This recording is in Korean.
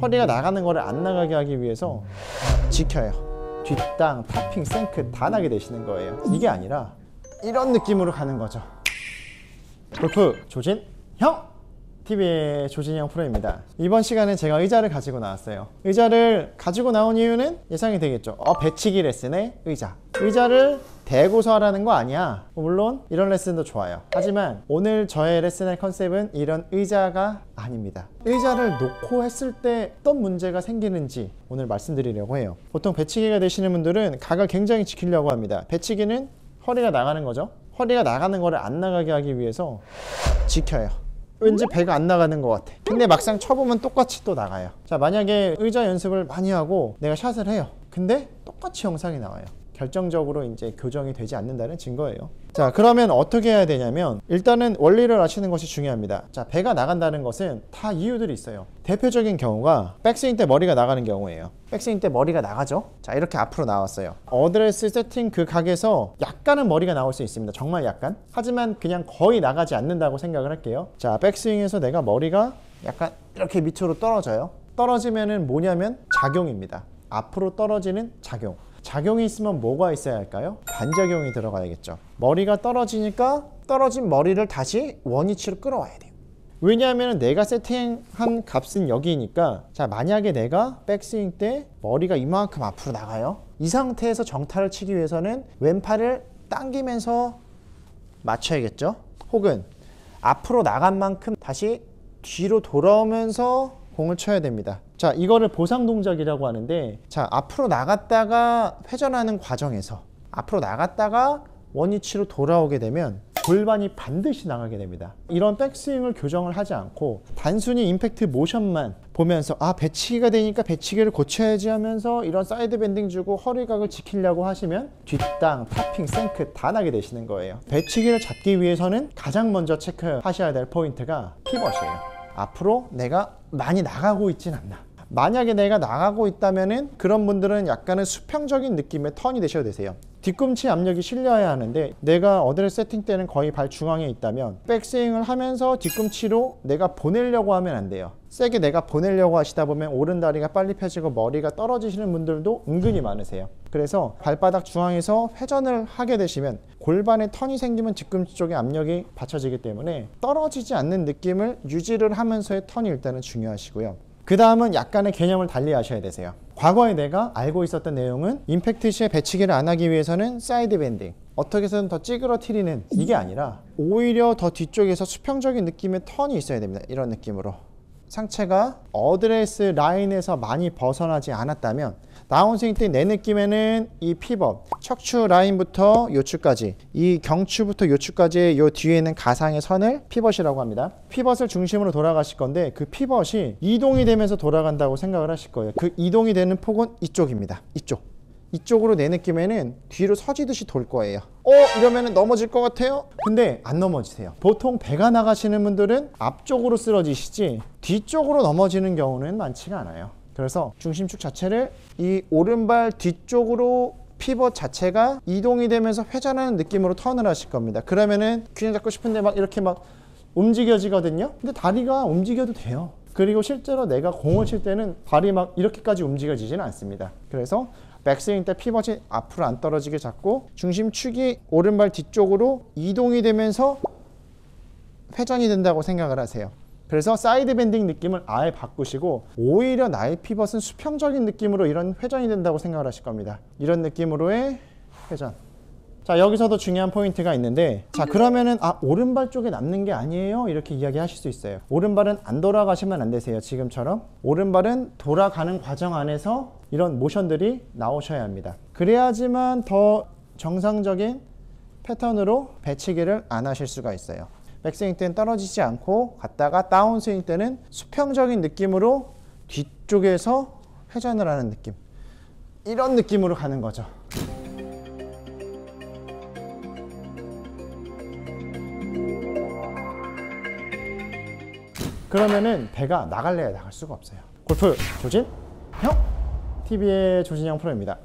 허리가 나가는 거를 안 나가게 하기 위해서 지켜요. 뒷땅, 탑핑, 생크 다 나게 되시는 거예요. 이게 아니라 이런 느낌으로 가는 거죠. 골프 조진형 TV의 조진형 프로입니다. 이번 시간에 제가 의자를 가지고 나왔어요. 의자를 가지고 나온 이유는 예상이 되겠죠. 배치기 레슨의 의자를 대고서 하라는 거 아니야. 물론 이런 레슨도 좋아요. 하지만 오늘 저의 레슨의 컨셉은 이런 의자가 아닙니다. 의자를 놓고 했을 때 어떤 문제가 생기는지 오늘 말씀드리려고 해요. 보통 배치기가 되시는 분들은 각을 굉장히 지키려고 합니다. 배치기는 허리가 나가는 거죠. 허리가 나가는 거를 안 나가게 하기 위해서 지켜요. 왠지 배가 안 나가는 것 같아. 근데 막상 쳐보면 똑같이 또 나가요. 자, 만약에 의자 연습을 많이 하고 내가 샷을 해요. 근데 똑같이 영상이 나와요. 결정적으로 이제 교정이 되지 않는다는 증거예요. 자, 그러면 어떻게 해야 되냐면 일단은 원리를 아시는 것이 중요합니다. 자, 배가 나간다는 것은 다 이유들이 있어요. 대표적인 경우가 백스윙 때 머리가 나가는 경우예요. 백스윙 때 머리가 나가죠. 자, 이렇게 앞으로 나왔어요. 어드레스 세팅 그 각에서 약간은 머리가 나올 수 있습니다. 정말 약간. 하지만 그냥 거의 나가지 않는다고 생각을 할게요. 자, 백스윙에서 내가 머리가 약간 이렇게 밑으로 떨어져요. 떨어지면은 뭐냐면 작용입니다. 앞으로 떨어지는 작용. 작용이 있으면 뭐가 있어야 할까요? 반작용이 들어가야겠죠. 머리가 떨어지니까 떨어진 머리를 다시 원위치로 끌어와야 돼요. 왜냐하면 내가 세팅한 값은 여기니까. 자, 만약에 내가 백스윙 때 머리가 이만큼 앞으로 나가요. 이 상태에서 정타를 치기 위해서는 왼팔을 당기면서 맞춰야겠죠. 혹은 앞으로 나간 만큼 다시 뒤로 돌아오면서 공을 쳐야 됩니다. 자, 이거를 보상 동작이라고 하는데, 자, 앞으로 나갔다가 회전하는 과정에서 앞으로 나갔다가 원위치로 돌아오게 되면 골반이 반드시 나가게 됩니다. 이런 백스윙을 교정을 하지 않고 단순히 임팩트 모션만 보면서 배치기가 되니까 배치기를 고쳐야지 하면서 이런 사이드 밴딩 주고 허리각을 지키려고 하시면 뒷땅, 탑핑, 생크 다 나게 되시는 거예요. 배치기를 잡기 위해서는 가장 먼저 체크하셔야 될 포인트가 피벗이에요. 앞으로 내가 많이 나가고 있진 않나. 만약에 내가 나가고 있다면은 그런 분들은 약간은 수평적인 느낌의 턴이 되셔도 되세요. 뒤꿈치 압력이 실려야 하는데 내가 어드레스 세팅 때는 거의 발 중앙에 있다면 백스윙을 하면서 뒤꿈치로 내가 보내려고 하면 안 돼요. 세게 내가 보내려고 하시다 보면 오른다리가 빨리 펴지고 머리가 떨어지시는 분들도 은근히 많으세요. 그래서 발바닥 중앙에서 회전을 하게 되시면 골반에 턴이 생기면 뒤꿈치 쪽에 압력이 받쳐지기 때문에 떨어지지 않는 느낌을 유지를 하면서의 턴이 일단은 중요하시고요. 그 다음은 약간의 개념을 달리 하셔야 되세요. 과거에 내가 알고 있었던 내용은 임팩트 시에 배치기를 안 하기 위해서는 사이드 밴딩, 어떻게 해서든 더 찌그러뜨리는, 이게 아니라 오히려 더 뒤쪽에서 수평적인 느낌의 턴이 있어야 됩니다. 이런 느낌으로 상체가 어드레스 라인에서 많이 벗어나지 않았다면 다운스윙 때 내 느낌에는 이 피벗, 척추 라인부터 요추까지, 이 경추부터 요추까지의 요 뒤에 있는 가상의 선을 피벗이라고 합니다. 피벗을 중심으로 돌아가실 건데 그 피벗이 이동이 되면서 돌아간다고 생각을 하실 거예요. 그 이동이 되는 폭은 이쪽입니다. 이쪽으로 내 느낌에는 뒤로 서지듯이 돌 거예요. 이러면 넘어질 것 같아요? 근데 안 넘어지세요. 보통 배가 나가시는 분들은 앞쪽으로 쓰러지시지 뒤쪽으로 넘어지는 경우는 많지가 않아요. 그래서 중심축 자체를 이 오른발 뒤쪽으로 피벗 자체가 이동이 되면서 회전하는 느낌으로 턴을 하실 겁니다. 그러면은 균형 잡고 싶은데 막 이렇게 막 움직여지거든요. 근데 다리가 움직여도 돼요. 그리고 실제로 내가 공을 칠 때는 발이 막 이렇게까지 움직여지지는 않습니다. 그래서 백스윙 때 피벗이 앞으로 안 떨어지게 잡고 중심축이 오른발 뒤쪽으로 이동이 되면서 회전이 된다고 생각을 하세요. 그래서 사이드 밴딩 느낌을 아예 바꾸시고 오히려 나의 피벗은 수평적인 느낌으로 이런 회전이 된다고 생각을 하실 겁니다. 이런 느낌으로의 회전. 자, 여기서도 중요한 포인트가 있는데, 자, 그러면은 오른발 쪽에 남는 게 아니에요? 이렇게 이야기하실 수 있어요. 오른발은 안 돌아가시면 안 되세요. 지금처럼 오른발은 돌아가는 과정 안에서 이런 모션들이 나오셔야 합니다. 그래야지만 더 정상적인 패턴으로 배치기를 안 하실 수가 있어요. 백스윙 때는 떨어지지 않고 갔다가 다운스윙 때는 수평적인 느낌으로 뒤쪽에서 회전을 하는 느낌, 이런 느낌으로 가는 거죠. 그러면은 배가 나갈래야 나갈 수가 없어요. 골프 조진형 TV의 조진형 프로입니다.